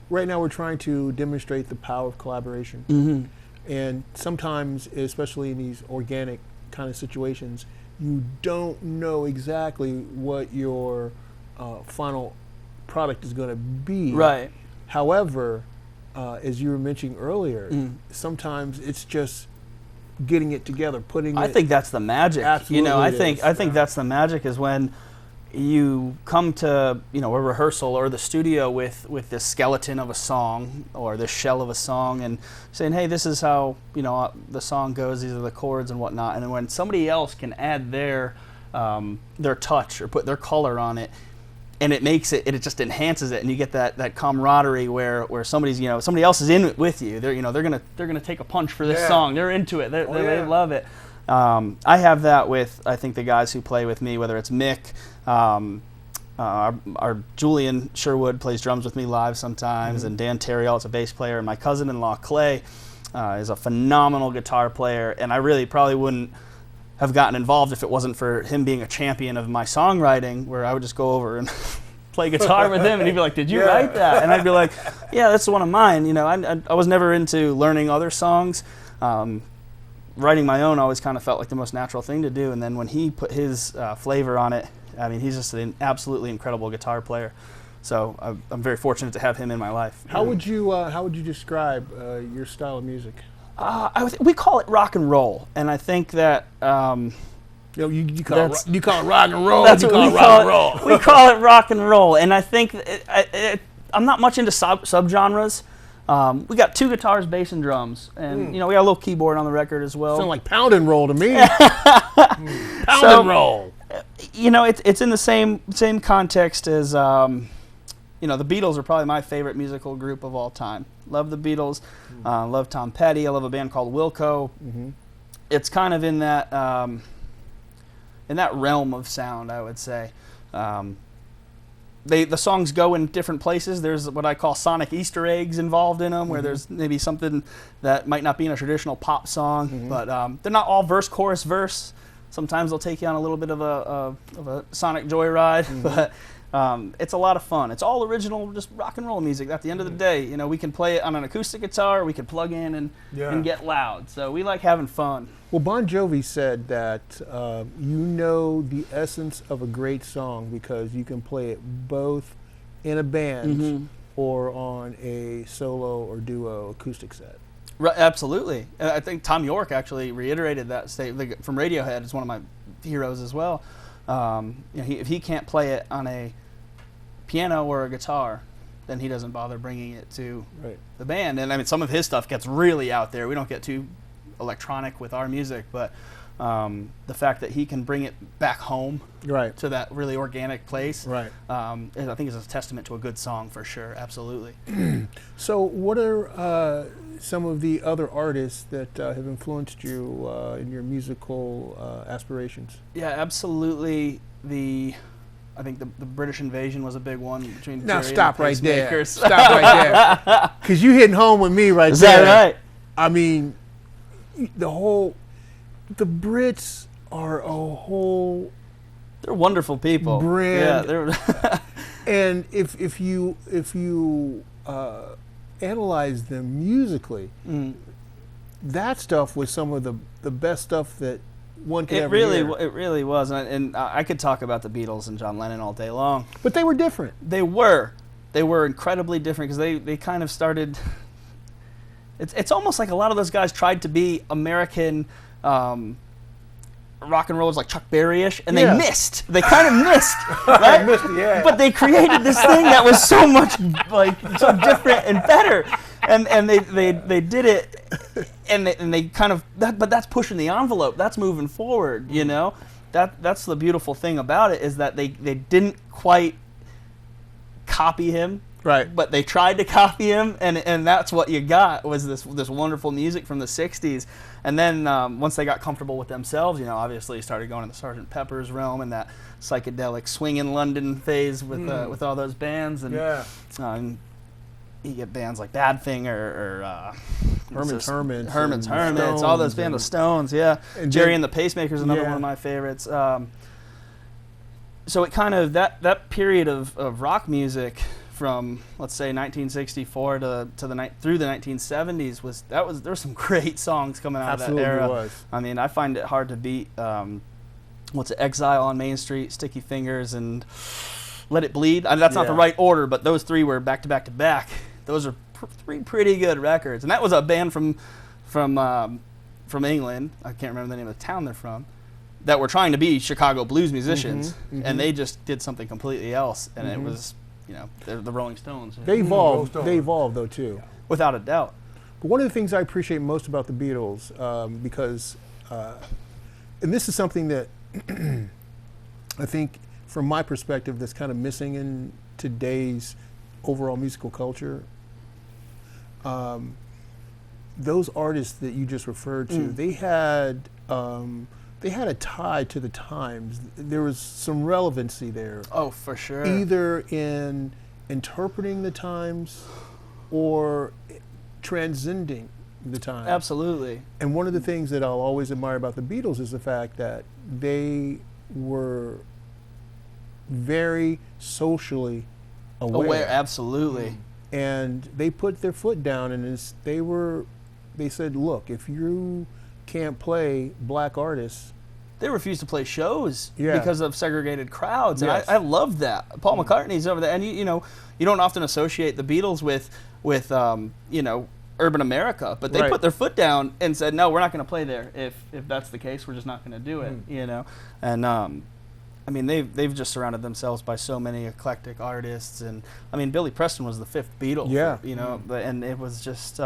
right now we're trying to demonstrate the power of collaboration. And sometimes, especially in these organic kind of situations, you don't know exactly what your final product is going to be. Right. However, as you were mentioning earlier, sometimes it's just getting it together, putting I think that's the magic. Absolutely I think that's the magic is when you come to a rehearsal or the studio with this skeleton of a song or this shell of a song and saying, hey, this is how the song goes, these are the chords and whatnot, and then when somebody else can add their touch or put their color on it, and it makes it just enhances it, and you get that camaraderie where somebody else is in it with you. They're gonna take a punch for this song. They're into it. They love it. I have that with, I think, the guys who play with me, whether it's Mick, our Julian Sherwood plays drums with me live sometimes, and Dan Terriell is a bass player, and my cousin-in-law Clay is a phenomenal guitar player, and I really probably wouldn't have gotten involved if it wasn't for him being a champion of my songwriting, where I would just go over and play guitar with him, and he'd be like, did you write that? And I'd be like, yeah, that's one of mine. I was never into learning other songs. Writing my own always kind of felt like the most natural thing to do, and then when he put his flavor on it, I mean, he's just an absolutely incredible guitar player. So I'm very fortunate to have him in my life. How would you describe your style of music? We call it rock and roll, and I think that you call it rock and roll. That's what we call it. We call it rock and roll, and I think I'm not much into subgenres. We got 2 guitars, bass, and drums, and we got a little keyboard on the record as well. Sound like pound and roll to me. Pound and roll. It's in the same context as the Beatles are probably my favorite musical group of all time. Love the Beatles. Love Tom Petty. I love a band called Wilco. It's kind of in that realm of sound, I would say. The songs go in different places. There's what I call sonic Easter eggs involved in them, where there's maybe something that might not be in a traditional pop song, but they're not all verse, chorus, verse. Sometimes they'll take you on a little bit of a sonic joyride, but it's a lot of fun. It's all original, just rock and roll music. At the end of the day, we can play it on an acoustic guitar, we can plug in and get loud. So we like having fun. Well, Bon Jovi said that the essence of a great song because you can play it both in a band or on a solo or duo acoustic set. Right, absolutely. I think Tom York actually reiterated that statement from Radiohead. Is one of my heroes as well. If he can't play it on a piano or a guitar, then he doesn't bother bringing it to the band. And I mean, some of his stuff gets really out there. We don't get too electronic with our music, but the fact that he can bring it back home, right, to that really organic place, right, I think is a testament to a good song for sure. Absolutely. So, what are some of the other artists that have influenced you in your musical aspirations? Yeah, absolutely. I think the British Invasion was a big one between. Now Jerry stop and the right there. Pacemakers. Stop right there. Because you hitting home with me right Is there. that right? I mean, the Brits are a whole. They're wonderful people. Brand. Yeah, and if you analyze them musically, that stuff was some of the best stuff that one could ever hear. It really was, and I could talk about the Beatles and John Lennon all day long. But they were different. They were incredibly different because they kind of started. It's almost like a lot of those guys tried to be American rock and rollers, like Chuck Berry-ish, and they missed. They kind of missed, right? Missed, yeah. But they created this thing that was so much so different and better, and they did it, and they kind of but that's pushing the envelope. That's moving forward, you know. That's the beautiful thing about it, is that they didn't quite copy him. Right. But they tried to copy him, and that's what you got, was this wonderful music from the 60s. And then once they got comfortable with themselves, you know, obviously started going in the Sgt. Pepper's realm and that psychedelic swing in London phase with all those bands. And you get bands like Badfinger or Herman's Hermits, all those bands, the Stones, yeah. And Jerry and the Pacemakers, another one of my favorites. So it kind of, that period of rock music from, let's say, 1964 through the 1970s there were some great songs coming out of that era. Absolutely was. I mean, I find it hard to beat Exile on Main Street, Sticky Fingers, and Let It Bleed. I mean, that's not the right order, but those three were back to back to back. Those are three pretty good records, and that was a band from England. I can't remember the name of the town they're from, that were trying to be Chicago blues musicians, and they just did something completely else, and it was, you know, they're the Rolling Stones. They evolved. They evolved, though, too. Without a doubt. But one of the things I appreciate most about the Beatles, because, and this is something that I think, from my perspective, that's kind of missing in today's overall musical culture. Those artists that you just referred to, they had a tie to the times. There was some relevancy there. Oh, for sure. Either in interpreting the times or transcending the times. Absolutely. And one of the things that I'll always admire about the Beatles is the fact that they were very socially aware. Absolutely. And they put their foot down, and they said, look, if you can't play black artists, they refused to play shows Yeah. because of segregated crowds, and Yes. I love that. Paul McCartney's over there, and you know, you don't often associate the Beatles with you know, urban America, but they Right. put their foot down and said, no, we're not going to play there. If that's the case, we're just not going to do it. You know, and I mean, they've just surrounded themselves by so many eclectic artists, and I mean, Billy Preston was the fifth Beatle. Yeah. You know, and it was just.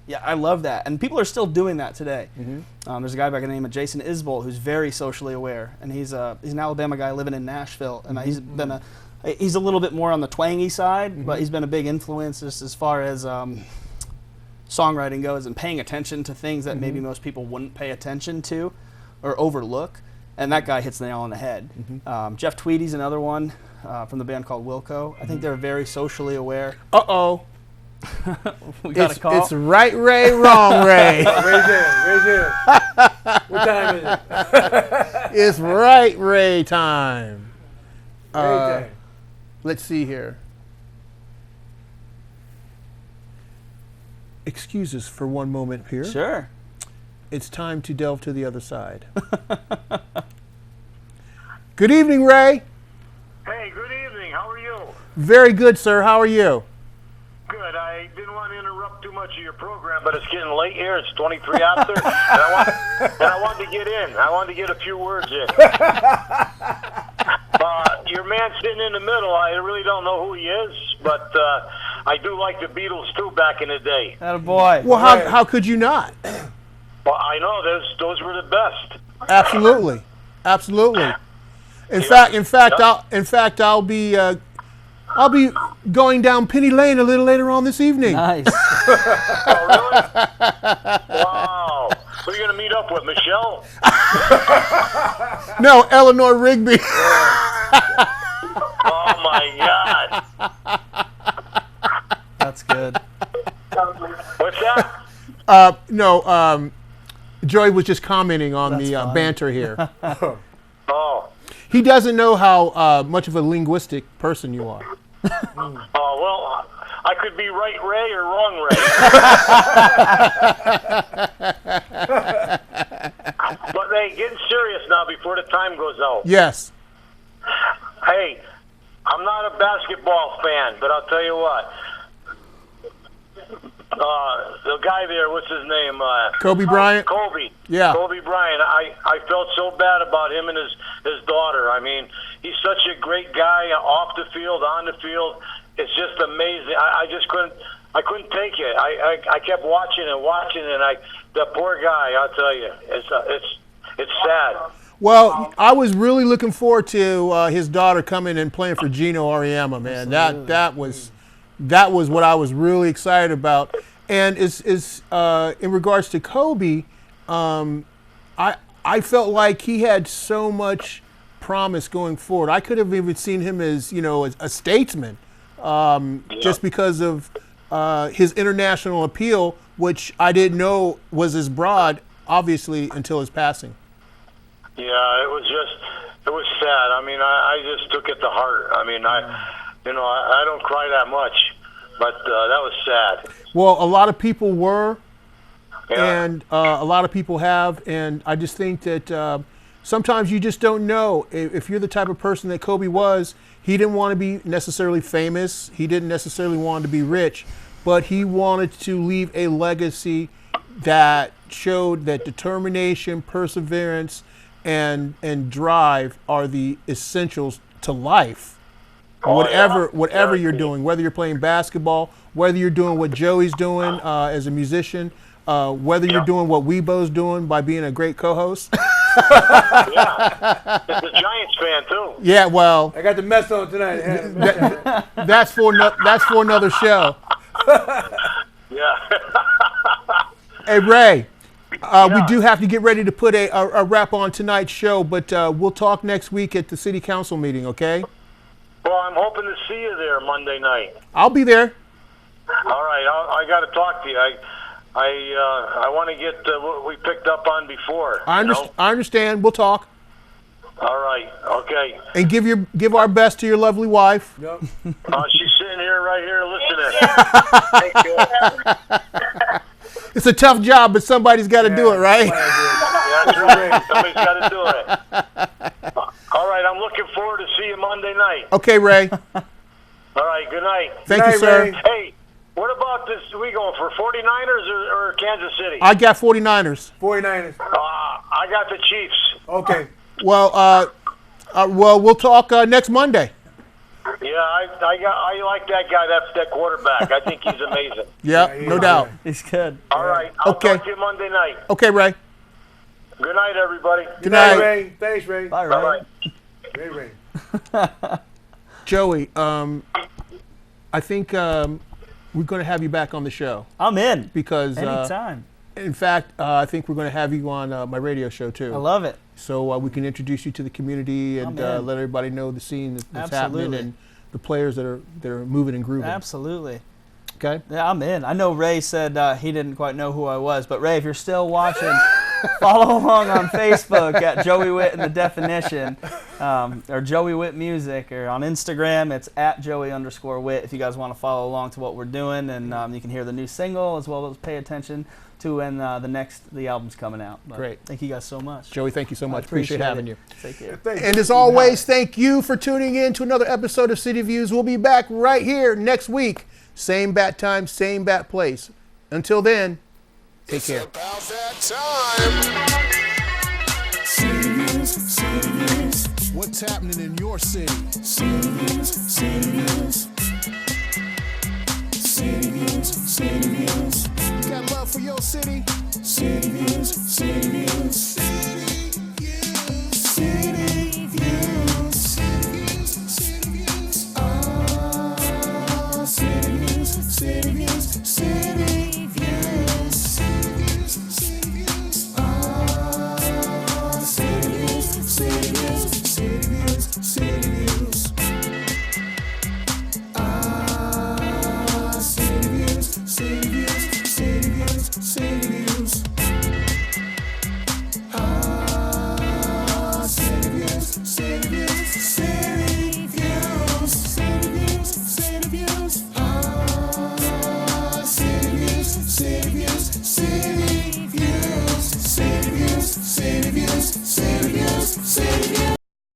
Yeah, I love that, and people are still doing that today. There's a guy by the name of Jason Isbell who's very socially aware, and he's an Alabama guy living in Nashville, and he's a little bit more on the twangy side, but he's been a big influence just as far as songwriting goes and paying attention to things that maybe most people wouldn't pay attention to or overlook, and that guy hits the nail on the head. Jeff Tweedy's another one from the band called Wilco. I think they're very socially aware. We got a call. It's right Ray, wrong Ray. Ray's in. What time is it? It's right Ray time. Ray time. Let's see here. Excuse us for one moment here. Sure. It's time to delve to the other side. Good evening, Ray. Hey, good evening. How are you? Very good, sir. How are you? Good. I didn't want to interrupt too much of your program, but it's getting late here. It's 23 after, and I wanted to get in. I wanted to get a few words in. Your man sitting in the middle, I really don't know who he is, but I do like the Beatles, too, back in the day. Attaboy. Well, how could you not? Well, I know. Those were the best. Absolutely. In fact, I'll be going down Penny Lane a little later on this evening. Nice. Oh, really? Wow. Who are you going to meet up with, Michelle? No, Eleanor Rigby. Oh, my God. That's good. What's that? No, Joey was just commenting on the banter here. Oh. He doesn't know how much of a linguistic person you are. Oh, well, I could be right Ray or wrong Ray. But hey, getting serious now before the time goes out. Yes. Hey, I'm not a basketball fan, but I'll tell you what. The guy there, what's his name? Kobe Bryant? Kobe. Yeah. Kobe Bryant. I felt so bad about him and his daughter. I mean, he's such a great guy off the field, on the field. It's just amazing. I couldn't take it. I kept watching, and the poor guy, I'll tell you, it's sad. Well, I was really looking forward to his daughter coming and playing for Gino Auriemma, man. That was what I was really excited about. And is in regards to Kobe, I felt like he had so much promise going forward. I could have even seen him as a statesman, just because of his international appeal, which I didn't know was as broad, obviously, until his passing. Yeah, it was sad. I mean, I just took it to heart. I mean, I don't cry that much, but that was sad. Well, a lot of people were, and a lot of people have, and I just think that sometimes you just don't know. If you're the type of person that Kobe was, he didn't want to be necessarily famous. He didn't necessarily want to be rich, but he wanted to leave a legacy that showed that determination, perseverance, and drive are the essentials to life. Whatever you're doing, whether you're playing basketball, whether you're doing what Joey's doing as a musician, whether you're doing what Weibo's doing by being a great co-host. Yeah, it's a Giants fan too. Yeah, well, I got the mess on tonight. that's for another show. Yeah. Hey Ray, we do have to get ready to put a wrap on tonight's show, but we'll talk next week at the city council meeting, okay? Well, I'm hoping to see you there Monday night. I'll be there. All right, I got to talk to you. I want to get what we picked up on before. I understand. We'll talk. All right. Okay. And give our best to your lovely wife. Yep. She's sitting right here listening. It's a tough job, but somebody's got to do it, right? Yeah, that's right. Somebody's got to do it. All right. I'm looking forward to see you Monday night. Okay, Ray. All right. Good night. Thank you, sir. Ray. Hey, what about this? We going for 49ers or Kansas City? I got 49ers. 49ers. I got the Chiefs. Okay. Well, we'll talk next Monday. Yeah, I like that guy, that quarterback. I think he's amazing. Yeah, no doubt. He's good. All right. I'll talk to you Monday night. Okay, Ray. Good night, everybody. Good night, Ray. Thanks, Ray. Bye, Ray. Ray. Joey, I think we're going to have you back on the show. I'm in. Because anytime. In fact, I think we're going to have you on my radio show too. I love it. So we can introduce you to the community and let everybody know the scene that's happening and the players that are moving and grooving. Absolutely. Okay. Yeah, I'm in. I know Ray said he didn't quite know who I was, but Ray, if you're still watching, follow along on Facebook at Joey Witt in the Definition, or Joey Witt Music, or on Instagram it's at Joey_Witt. If you guys want to follow along to what we're doing, and you can hear the new single as well as pay attention to when the album's coming out. But great. Thank you guys so much. Joey, thank you so much. Appreciate having you. Take care. And as always, thank you for tuning in to another episode of City Views. We'll be back right here next week. Same bat time, same bat place. Until then, take care. About that time. City Views, City Views. What's happening in your city? City Views, City Views. City Views, City Views. You got love for your city? City Views, City Views.